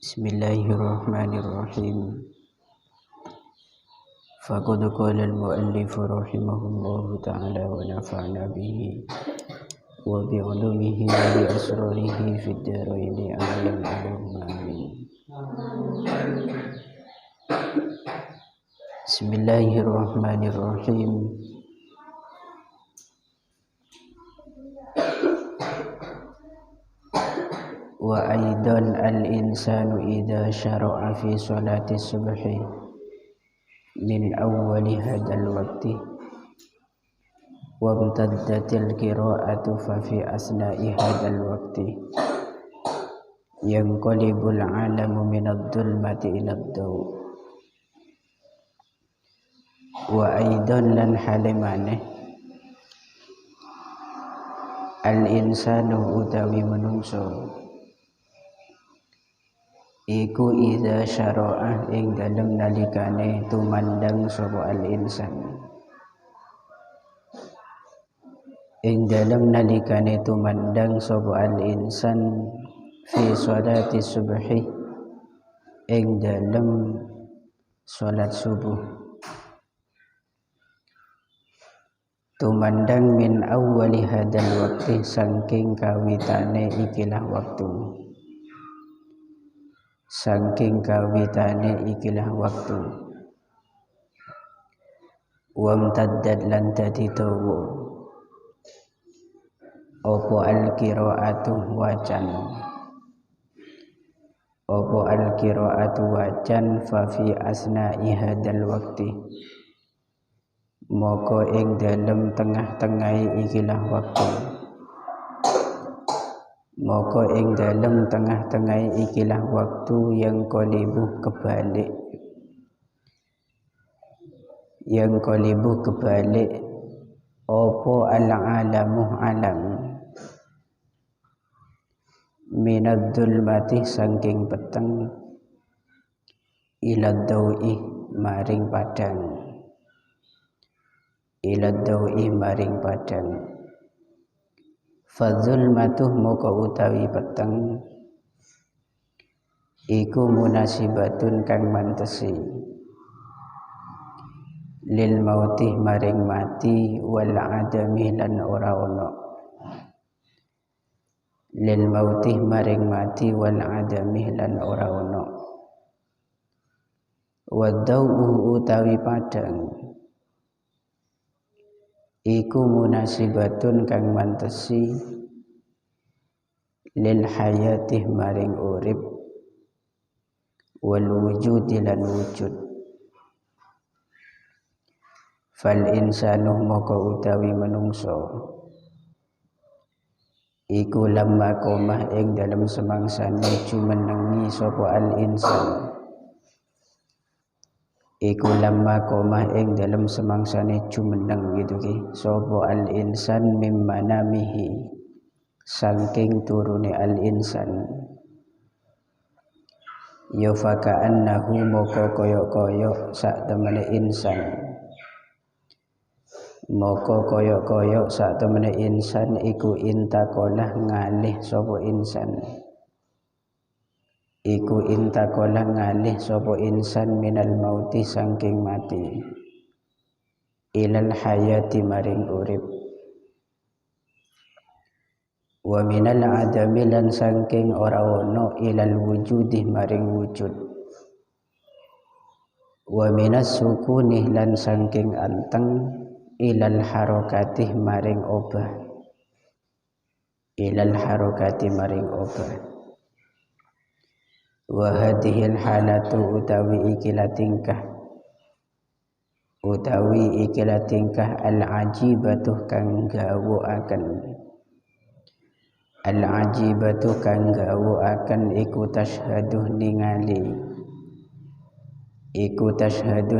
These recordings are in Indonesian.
Bismillahirrahmanirrahim. Faqad qala al-mu'allif rahimahullahu ta'ala wa nafa'na bihi wa bi 'ulumihi wa bi asrarihi fid dharain amin Allahumma amin. Bismillahirrahmanirrahim. Wa aidan al-insanu idza syara'a fi sholati subhi min awwali hadzal waqti wa imtaddatil qira'atu fa fi asna'i hadzal waqti yanqalibul 'alamu minadh dhulmati ilad daw. Wa aidan lan halimane al-insanu utawi manungsa iku idza syara'a ing dalem nalikane tumandang sapa al-insan ing dalem nalikane tumandang sapa al-insan fi sholati subhi ing dalem salat subuh tumandang min awwali hadzal waqti saking kawitane ikilah waktu saking kawitane ikilah waktu wamtaddad lan dadi dawa apa al-qiraatu wacan apa al-qiraatu wacan fa fi asna'i hadzal waqti moko ing dalem tengah-tengahe ikilah waktu moko ing dalem tengah-tengahe ikilah waktu yang qalibu kebalik opo al-alamu alam minad dhulmati saking peteng ilad dawi maring padang fadzulmatuh moko utawi peteng iku munasibatun kang mantesi lil mauti maring mati wal adami lan ora ono lil mauti maring mati wal adami lan ora ono wadau utawi padang iku munasibatun kang mantesi lil hayati maring urip wal wujudi lan wujud fal insanu moko utawi manungsa iku lamma qomah ing dalem semangsane jumenengi sapa al insan iku lamma qomah ing dalem semangsane jumeneng gitu ki sapa al insan mimmana mihi saking turune al insan ya faka'annahu moko koyok-koyok sak temene insan moko koyok-koyok sak temene insan iku intakolah ngalih sapa insan minal mauti saking mati ilal hayati maring urip wa minal adami lan saking ora ono ilal wujudi maring wujud wa minas sukuni lan saking anteng ilal harokati maring obah wa hadhil halatu utawi ikilah tingkah al-ajibatuh kang gawuaken iku tashhadu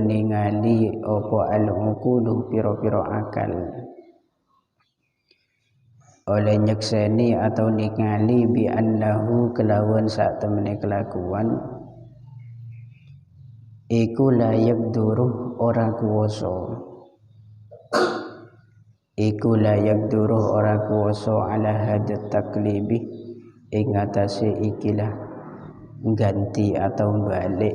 ningali apa al-uquluh pira-pira akal oleh nyekseni atau ningali bi annahu kelawan sak temene kelakuan iku layak duruh ora kuwasa ala hadat taklibi ing atase ikilah ganti atau balik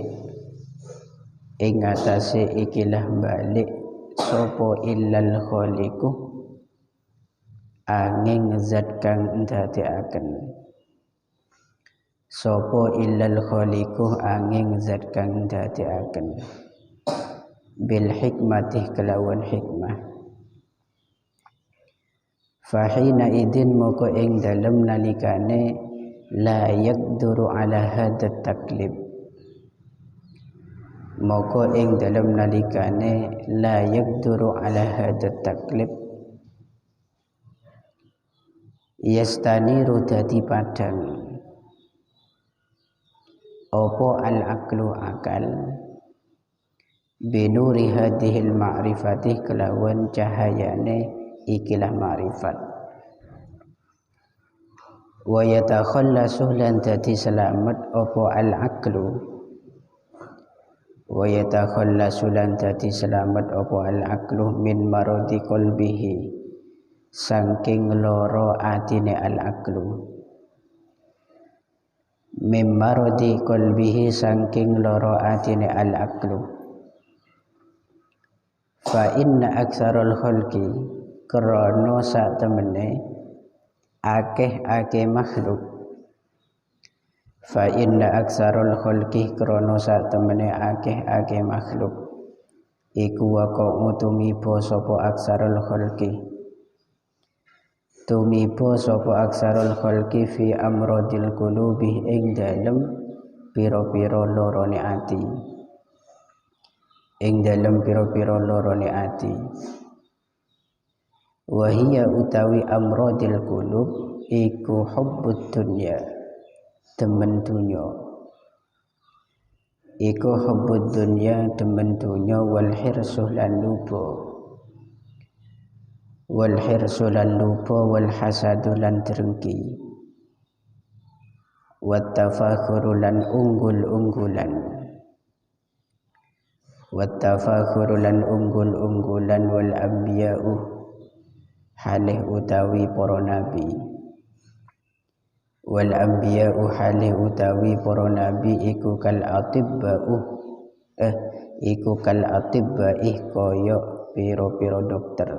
ing atase ikilah balik sapa illal khaliqu angin zat kang ndadekaken sapa illal khaliqu angin zat kang ndadekaken bil hikmati kelawan hikmah fahina idin moko ing dalem nalikane la yaqduru ala hadat taklib moko ing dalem nalikane la yaqduru ala hadat taklib yastaniru dadi padang opo al aklu akal binuri hadhil ma'rifati kelawan cahayane ikilah ma'rifat wa yatakhallasu lan dadi selamat opo al aklu wa yatakhallasu lan dadi selamat opo al aklu min maradi qalbihi saking loro atine al aklu min maradi qalbihi saking loro atine al aklu fa inna aksarul khalqi krana sak temene akeh makhluk fa inna aksarul khalqi krana sak temene akeh makhluk iku waqa'u tumiba sapa aksarul khalqi tumiba sapa aksarul khalqi fi amradil qulubi ing dalem pira-pira lorone ati ing dalem pira-pira lorone ati wahia utawi amradil qulub iku hubbud dunya demen dunya iku hubbud dunya demen dunya wal hirsu lan lupa wal hirsu lan lupa wal hasadu lan drengki wat tafakhuru lan unggul-unggulan wat tafakhuru lan unggul-unggulan wal anbiya'u halih utawi para nabi wal anbiya'u halih utawi para nabi iku kal atibba'i kaya pira-pira dokter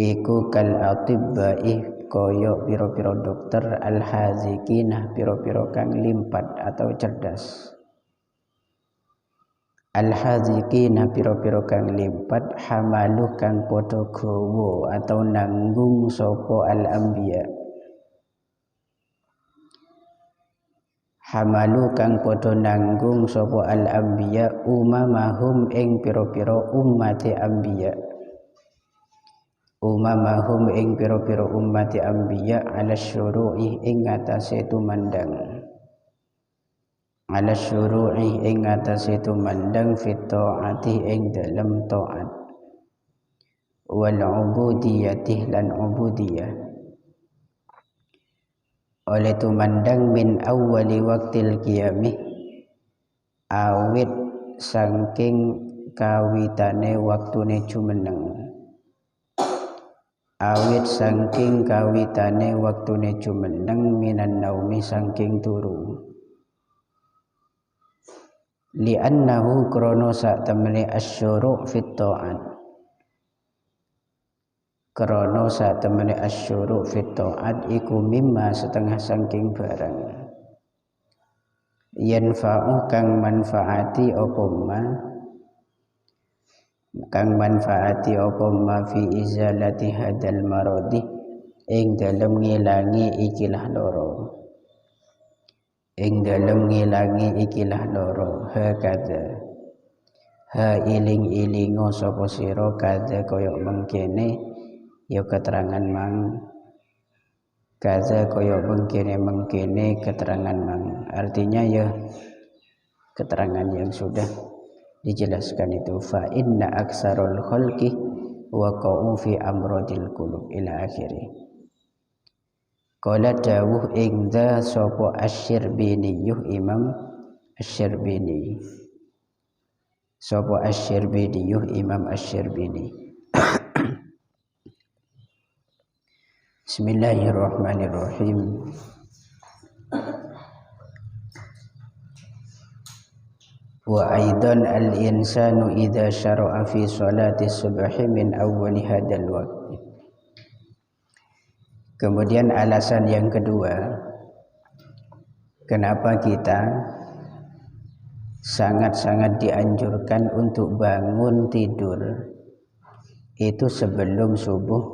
iku kal atibba'i kaya pira-pira dokter al hazikinah pira-pira kang limpat atau cerdas al hazikina pira-pira kang limpat hamalu kang padha gawa atau nanggung sapa al anbiya hamalu kang padha nanggung sapa al anbiya umamahum ing pira-pira ummate anbiya umamahum ing pira-pira ummate anbiya ala syuru'i ing atase tumandang ala syuru'i ing atase tumandang fit ta'ati ing dalem ta'at wal ubudiyati lan ubudiyah oleh tumandang min awwali waktil qiyamih awit saking kawitane waktune jumeneng awit saking kawitane waktune jumeneng minan naumi saking turu li'annahu krono sak temene asyuru' fit ta'at krono sak temene asyuru' fit ta'at iku mimma setengah saking barang yanfa'u kang manfaati apa ma fi izalati hadal maradi ing dalem ngilangi ikilah loro ing dalem ngilangi ikilah loro hakadha ha iling-ilingo sapa sira kadha kaya mengkene ya keterangan mang kadha kaya mengkene keterangan mang artinya ya keterangan yang sudah dijelaskan itu fa inna aksarul khalqi waqa'u fi amradil qulub ila akhirih. Qala dawuh ing dza sapa Asy-Syirbini Imam Asy-Syirbini sapa Asy-Syirbini Imam Asy-Syirbini Bismillahirrahmanirrahim Wa aidan al-insanu idza syara'a fi sholati subhi min awwali hadzal waqti. Kemudian alasan yang kedua, kenapa kita sangat-sangat dianjurkan untuk bangun tidur itu sebelum subuh,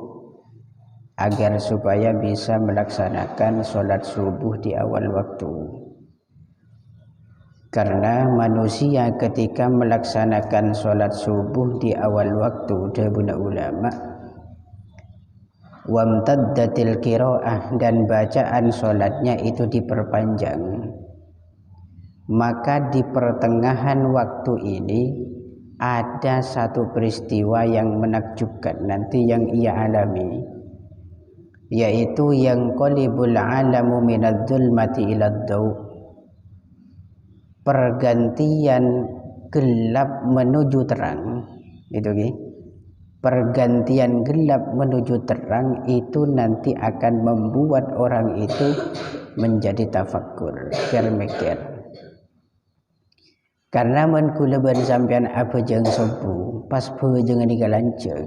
agar supaya bisa melaksanakan sholat subuh di awal waktu. Karena manusia ketika melaksanakan sholat subuh di awal waktu, dahulu ulama, wamtaddatil qiraah, dan bacaan sholatnya itu diperpanjang, maka di pertengahan waktu ini ada satu peristiwa yang menakjubkan nanti yang ia alami, yaitu yang qalibul alamu minadz-zulmati ilad daw, pergantian gelap menuju terang. Itu pergantian gelap menuju terang itu nanti akan membuat orang itu menjadi tafakkur, mikir. Karena mun kula ban sampean apa jeung subuh pas beujeuh digalanceng,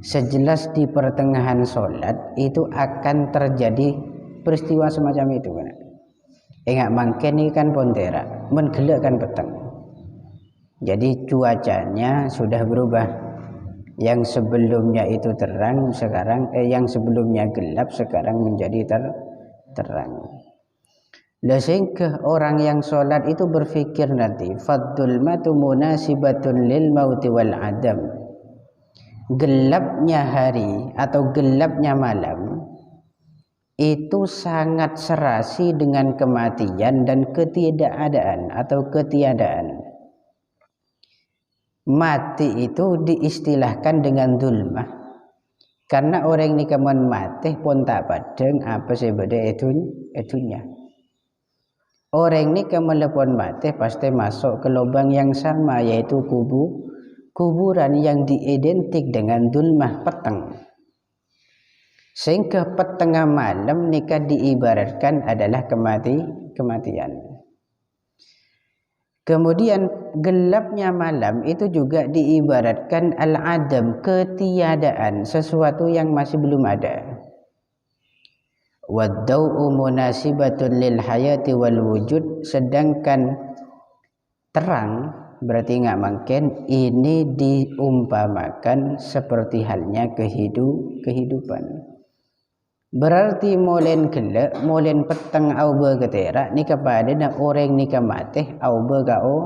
sejelas di pertengahan sholat itu akan terjadi peristiwa semacam itu kan. Enggak mangken ini kan pontera, menggelak kan petang. Jadi cuacanya sudah berubah. Yang sebelumnya itu terang, sekarang yang sebelumnya gelap sekarang menjadi terang. Sehingga orang yang sholat itu berpikir nanti, fadul matu munasibatun lil mauti wal adam. Gelapnya hari atau gelapnya malam itu sangat serasi dengan kematian dan ketidakadaan atau ketiadaan. Mati itu diistilahkan dengan dulmah, karena orang ini kemen mati pun tak padeng apa sebeda etunya. Orang ini kemelepon mati pasti masuk ke lubang yang sama, yaitu kuburan yang diidentik dengan dulmah petang. Sehingga petengah malam nikah diibaratkan adalah kematian. Kemudian gelapnya malam itu juga diibaratkan al-adam, ketiadaan, sesuatu yang masih belum ada. Wad-daw'u munasibatun lil hayati wal wujud, sedangkan terang berarti enggak mungkin ini diumpamakan seperti halnya kehidupan. Berarti molen gelak, molen petang au bergetera ni kepada na orang ni kemateh au bergao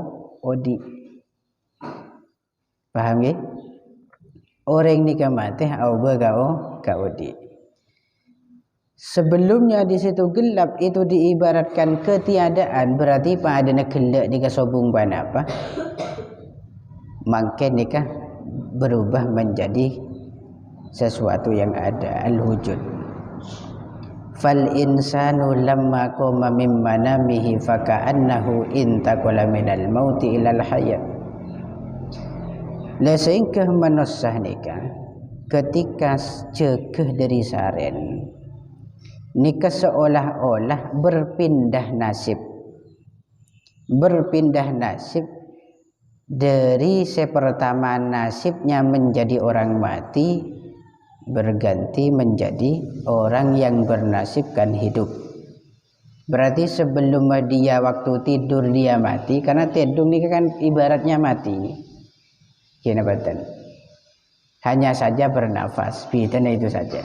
odi. Paham ya? Orang ni kemateh au bergao kaodi. Sebelumnya di situ gelap itu diibaratkan ketiadaan, berarti pada na gelak di kasobung ban apa? Mungkin nikah berubah menjadi sesuatu yang ada, al-wujud. Fal insanu lamma qama min manamihi faka'annahu intaqala minal mauti ilal hayat. Sehingga manusia nikah ketika cekeh dari saren nikah seolah-olah berpindah nasib dari sepertama nasibnya menjadi orang mati berganti menjadi orang yang bernasibkan hidup. Berarti sebelum dia waktu tidur dia mati, karena tidur ini kan ibaratnya mati. Gini badan. Hanya saja bernafas, bidana itu saja.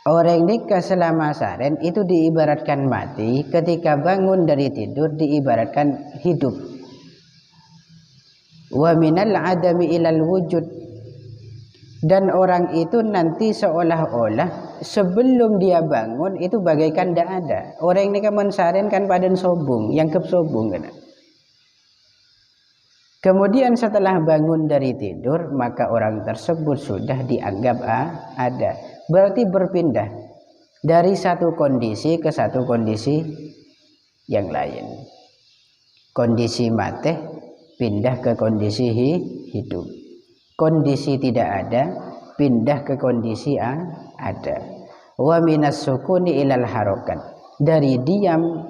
Orang nikah selama saren itu diibaratkan mati, ketika bangun dari tidur diibaratkan hidup. Wa minal adami ilal wujud. Dan orang itu nanti seolah-olah sebelum dia bangun itu bagaikan tidak ada. Orang ini kan mensaren kan padan sobung, yang sobung kan. Kemudian setelah bangun dari tidur, maka orang tersebut sudah dianggap ada. Berarti berpindah dari satu kondisi ke satu kondisi yang lain. Kondisi mati pindah ke kondisi hidup. Kondisi tidak ada pindah ke kondisi ada. Wa minas sukuni ilal harokat, dari diam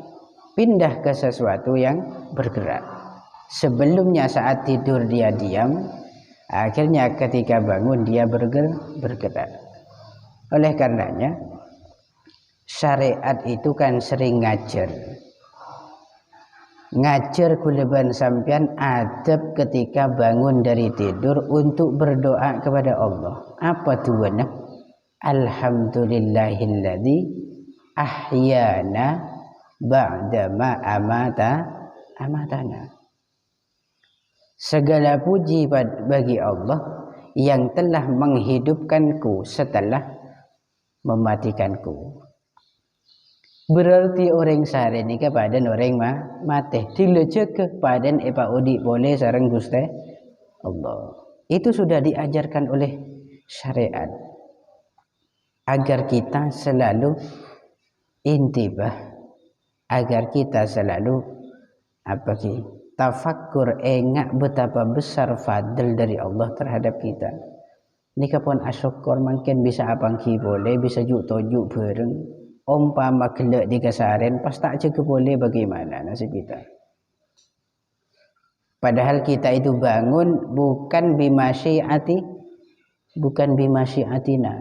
pindah ke sesuatu yang bergerak. Sebelumnya saat tidur dia diam, akhirnya ketika bangun dia bergerak. Oleh karenanya syariat itu kan sering ngajar kuleban sampean adab ketika bangun dari tidur untuk berdoa kepada Allah. Apa tujuannya? Alhamdulillahilladzi ahyana ba'dama amatana. Segala puji bagi Allah yang telah menghidupkanku setelah mematikanku. Berarti orang sare ni kepadan orang mati dileje kepadan epa udi boleh sareng Gusti Allah. Itu sudah diajarkan oleh syariat agar kita selalu intibah, agar kita selalu tafakkur, enggak betapa besar fadl dari Allah terhadap kita. Ini kapon asyukur mungkin bisa apangki boleh, bisa juk tojuk bareng. Umpama gelek di kesaren pas tak jaga boleh, bagaimana nasib kita. Padahal kita itu bangun bukan bimasyiati, bukan bimasyiatina,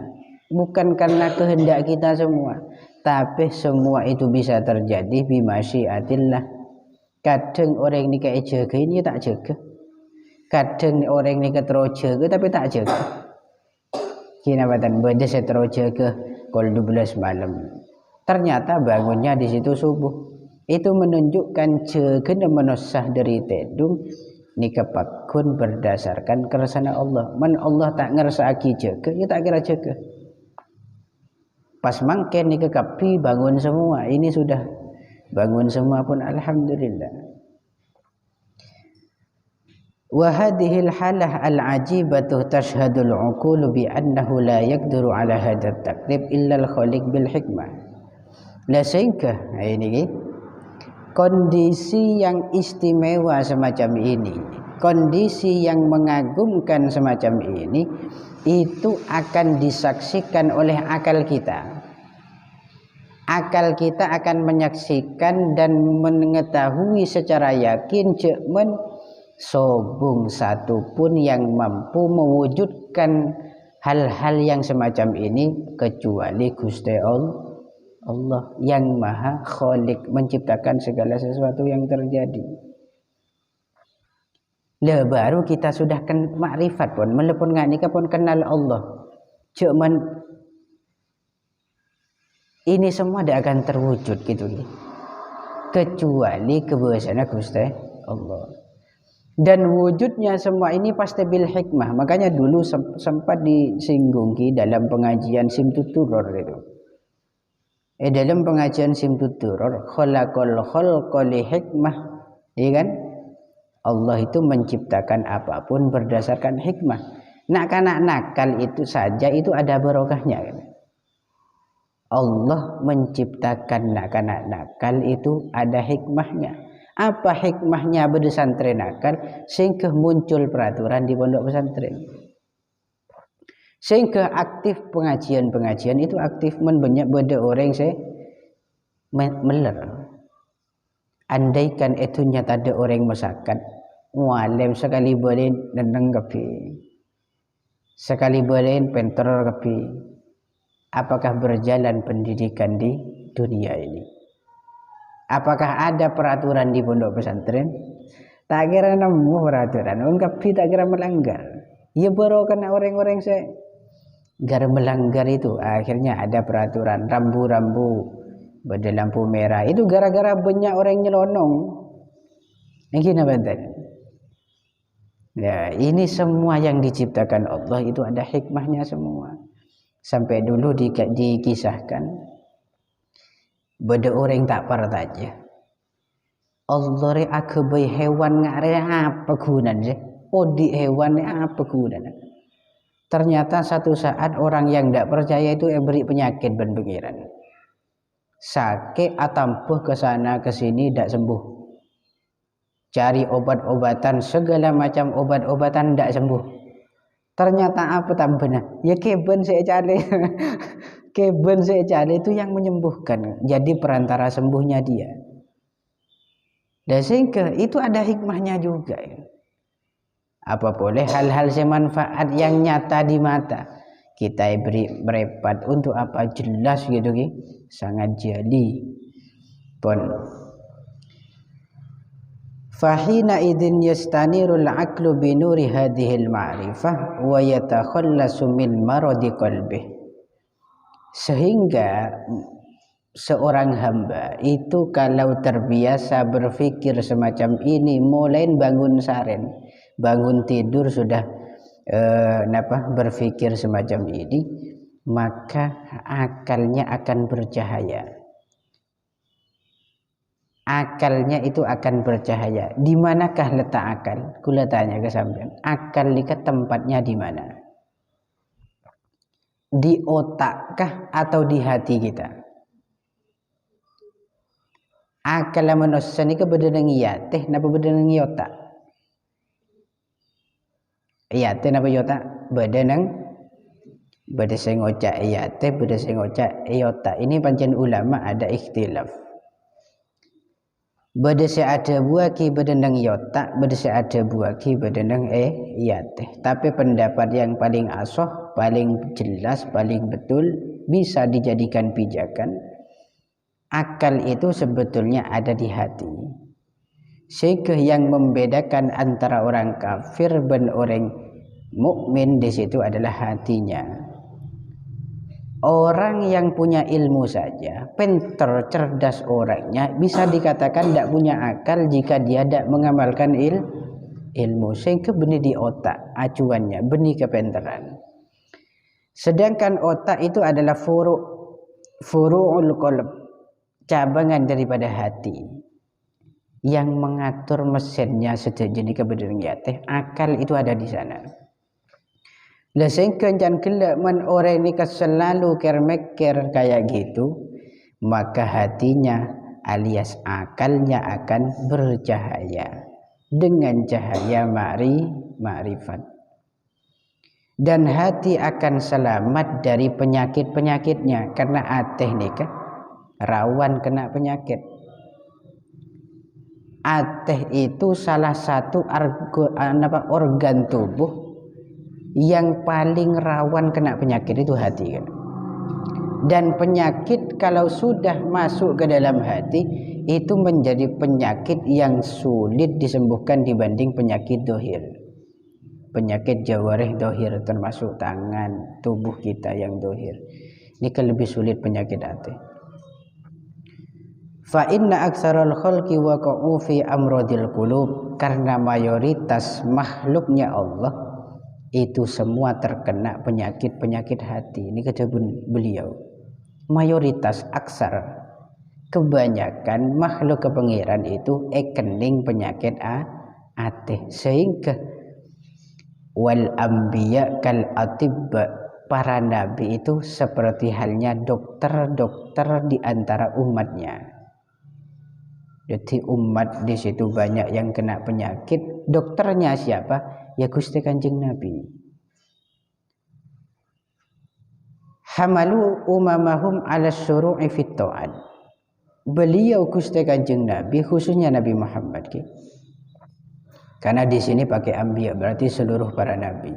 bukan karena kehendak kita semua, tapi semua itu bisa terjadi bimasyiatillah. Kadang orang ni kayak jaga ini tak jaga, kadang orang ni ketero jaga tapi tak jaga. Kina batan beda setero jaga kol 12 malam. Ternyata bangunnya di situ subuh. Itu menunjukkan jaga menosah dari tedung nikapakun berdasarkan kersana Allah. Man Allah tak ngersaki jaga, ya tak kira jaga. Pas mangken nikakapi bangun semua. Ini sudah bangun semua pun alhamdulillah. Wa hadhihi al-halah al-ajibatu tashhadul 'uqul bi annahu la yaqdiru ala hadha at-taqrib illa al-khaliq bil hikmah. Lah sehingga ini kondisi yang istimewa semacam ini, kondisi yang mengagumkan semacam ini, itu akan disaksikan oleh akal kita. Akal kita akan menyaksikan dan mengetahui secara yakin cemen sobung satupun yang mampu mewujudkan hal-hal yang semacam ini kecuali Gusti Allah yang maha khalik, menciptakan segala sesuatu yang terjadi. Lah baru kita sudah makrifat pun, melepun nganika pun kenal Allah. Cuman ini semua tidak akan terwujud gitu kecuali kebesaran Gusti Allah. Dan wujudnya semua ini pasti bil hikmah. Makanya dulu sempat disinggung dalam pengajian Simtuturor itu. Dalam pengajian Simtuturor, khalaqal khalqa li hikmah, ya kan? Allah itu menciptakan apapun berdasarkan hikmah. Nak nakal itu saja itu ada barokahnya kan? Allah menciptakan nakal itu ada hikmahnya. Apa hikmahnya bersantren nakal sehingga muncul peraturan di pondok pesantren? Sehingga aktif pengajian itu aktif banyak beda orang saya meler. Andaikan itu nyata ada orang masyarakat mualim sekali boleh nendang kapi, sekali boleh pentor kapi, apakah berjalan pendidikan di dunia ini? Apakah ada peraturan di pondok pesantren? Tak kira nemu peraturan, orang kapi tak kira melanggar. Ya baru kena orang-orang saya gara melanggar itu akhirnya ada peraturan rambu-rambu berlampu merah itu gara-gara banyak orang nyelonong. Ini apa? Ya, ini semua yang diciptakan Allah itu ada hikmahnya semua. Sampai dulu dikisahkan beda orang tak partaja. Allah re akabai hewan ngare apa gunanya? Di hewan apa gunanya? Ternyata satu saat orang yang tidak percaya itu beri penyakit dan pikiran. Sakit atampuh ke sana ke sini tidak sembuh. Cari obat-obatan, segala macam obat-obatan tidak sembuh. Ternyata apa tambahnya? Ya keben saya cari. Keben saya cari itu yang menyembuhkan. Jadi perantara sembuhnya dia. Dan sehingga itu ada hikmahnya juga ya. Apa boleh hal-hal semanfaat yang nyata di mata kita beri berepat untuk apa jelas gitu ki, sangat jeli pun. Fahina idin yastanirul aqlu binuri hadhil ma'rifah wa yatakhallasu min maradi qalbih. Sehingga seorang hamba itu kalau terbiasa berpikir semacam ini, mulai bangun saren, bangun tidur sudah berpikir semacam ini, maka akalnya akan bercahaya. Akalnya itu akan bercahaya. Di manakah letak akal? Kula tanya ke sampean. Akal itu tempatnya di mana? Di otakkah atau di hati kita? Akal manusia ini kebedanan teh napa bedanan otak? Iya teh napa otak? Bedanan beda sing ngocak iya teh beda sing ngocak otak. Ini pancen ulama ada ikhtilaf. Beda ada buaki bedenang otak, beda ada buaki bedenang iya teh. Tapi pendapat yang paling asoh, paling jelas, paling betul bisa dijadikan pijakan. Akal itu sebetulnya ada di hati. Sehingga yang membedakan antara orang kafir dan orang mukmin di situ adalah hatinya. Orang yang punya ilmu saja, pintar, cerdas orangnya, bisa dikatakan tidak punya akal jika dia tidak mengamalkan ilmu. Sehingga benih di otak, acuannya, benih kepintaran. Sedangkan otak itu adalah furu'ul qalb, cabangan daripada hati, yang mengatur mesinnya sejenis kebenaran teh. Akal itu ada di sana. Lah sehingga jangan gelak men orang ini selalu mikir kayak gitu, maka hatinya alias akalnya akan bercahaya dengan cahaya ma'rifat. Dan hati akan selamat dari penyakit-penyakitnya karena ateh nikah rawan kena penyakit. Ateh itu salah satu organ tubuh yang paling rawan kena penyakit itu hati kan. Dan penyakit kalau sudah masuk ke dalam hati itu menjadi penyakit yang sulit disembuhkan dibanding penyakit dohir. Penyakit jawarih dohir termasuk tangan, tubuh kita yang dohir. Ini kan lebih sulit penyakit hati. Fa inna aktsaral khalqi waqa'u fi amradil qulub, karena mayoritas makhluknya Allah itu semua terkena penyakit-penyakit hati. Ini kata beliau. Mayoritas aksar, kebanyakan makhluk kepengiran itu ekening penyakit atih. Sehingga wal anbiya kal atibba, para nabi itu seperti halnya dokter-dokter di antara umatnya. Jadi umat di situ banyak yang kena penyakit, dokternya siapa? Ya Gusti Kanjeng Nabi. Hamalu umamahum ala syuru'i fit ta'at. Beliau Gusti Kanjeng Nabi, khususnya Nabi Muhammad, karena di sini pakai anbiya berarti seluruh para nabi.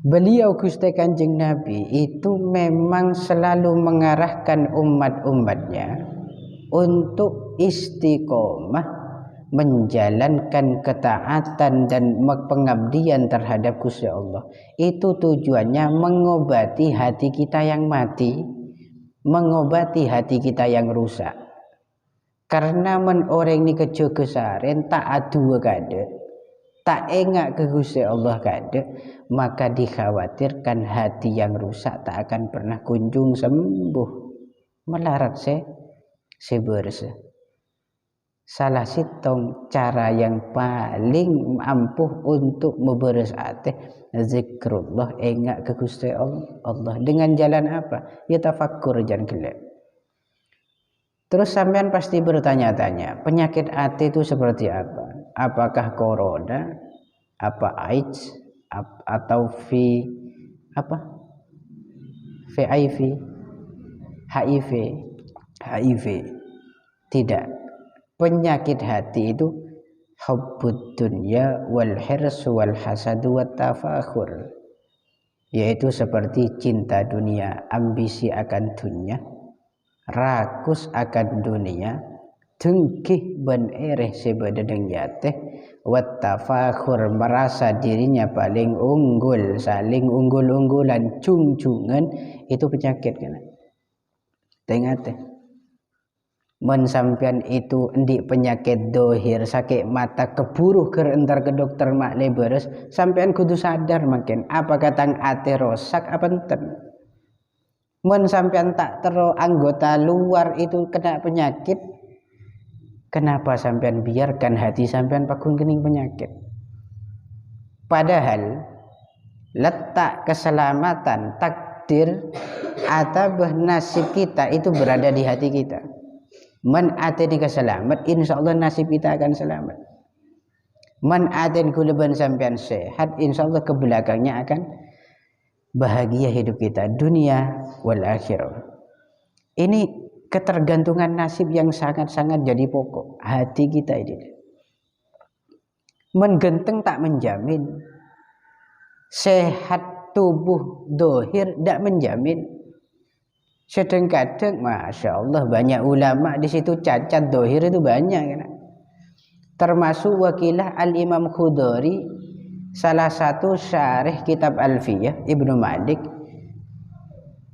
Beliau Gusti Kanjeng Nabi itu memang selalu mengarahkan umat-umatnya untuk istiqomah menjalankan ketaatan dan pengabdian terhadap Gusti Allah. Itu tujuannya mengobati hati kita yang mati, mengobati hati kita yang rusak. Karena orang ini kejo kesaren tak adu kade, tak engak ke Gusti Allah kade, maka dikhawatirkan hati yang rusak tak akan pernah kunjung sembuh, melarat sebersih. Salah sitong cara yang paling ampuh untuk memberes hati zikrullah, engak ke Gusti Allah. Dengan jalan apa? Ya tafakkur jangan gelap. Terus sampean pasti bertanya-tanya, penyakit hati itu seperti apa? Apakah corona, apa AIDS, atau HIV? HIV? Tidak. penyakit hati itu hubbud dunya wal hirsu wal hasadu wat tafakhur, yaitu seperti cinta dunia, ambisi akan dunia, rakus akan dunia, dengkih ben ereh sebededeng yateh, wat tafakhur merasa dirinya paling unggul, saling unggul-unggulan, cung-cungan, itu penyakit kan. Tengah teh men sampean itu endik penyakit dohir, sakit mata, keburuh ker entar ke dokter mak leberes, sampean kudu sadar makin apa katang ate rosak apa enten. Men sampean tak tero anggota luar itu kena penyakit, kenapa sampean biarkan hati sampean pakung kening penyakit? Padahal letak keselamatan, takdir atau nasib kita itu berada di hati kita. Man atin selamat, insya Allah nasib kita akan selamat. Man atin kuluban sampean sehat, insya Allah ke belakangnya akan bahagia hidup kita dunia wal akhirah. Ini ketergantungan nasib yang sangat-sangat jadi pokok hati kita ini. Menggenteng tak menjamin, sehat tubuh dohir tak menjamin. Sedang-kadang Masya Allah banyak ulama di situ cacat dohir itu banyak kan? Termasuk wakilah Al-Imam Khudari, salah satu syarih kitab Alfiyah Ibnu Malik.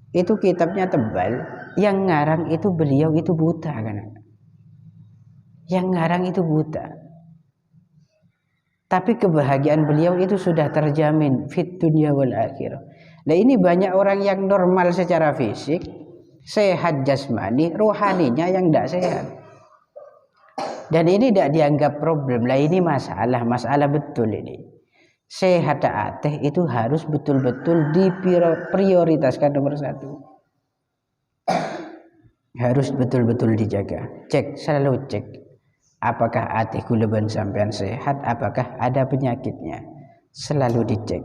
Itu kitabnya tebal, yang ngarang itu beliau itu buta kan? Yang ngarang itu buta, tapi kebahagiaan beliau itu sudah terjamin fit dunya wal akhirah. Nah ini banyak orang yang normal secara fisik, sehat jasmani, rohaninya yang tidak sehat. Dan ini tidak dianggap problem. Lah ini masalah betul ini. Sehat ateh itu harus betul-betul diprioritaskan nomor satu. Harus betul-betul dijaga. Cek, selalu cek. Apakah ateh kuleban sampean sehat? Apakah ada penyakitnya? Selalu dicek.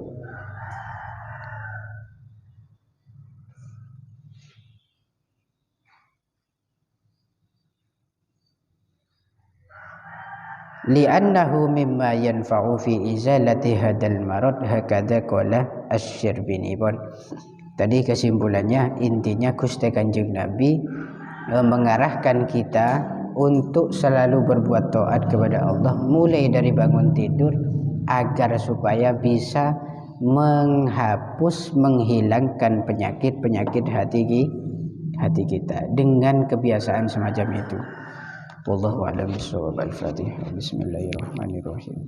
Li'annahu mimma yanfa'u fi izalati hadal marad, hakadha qala asy-Syirbini. Tadi kesimpulannya, intinya Gusti Kanjeng Nabi mengarahkan kita untuk selalu berbuat taat kepada Allah mulai dari bangun tidur, agar supaya bisa menghapus, menghilangkan penyakit-penyakit hati kita dengan kebiasaan semacam itu. Wallahu a'lam bishawab. Al-Fatihah. Bismillahirrahmanirrahim.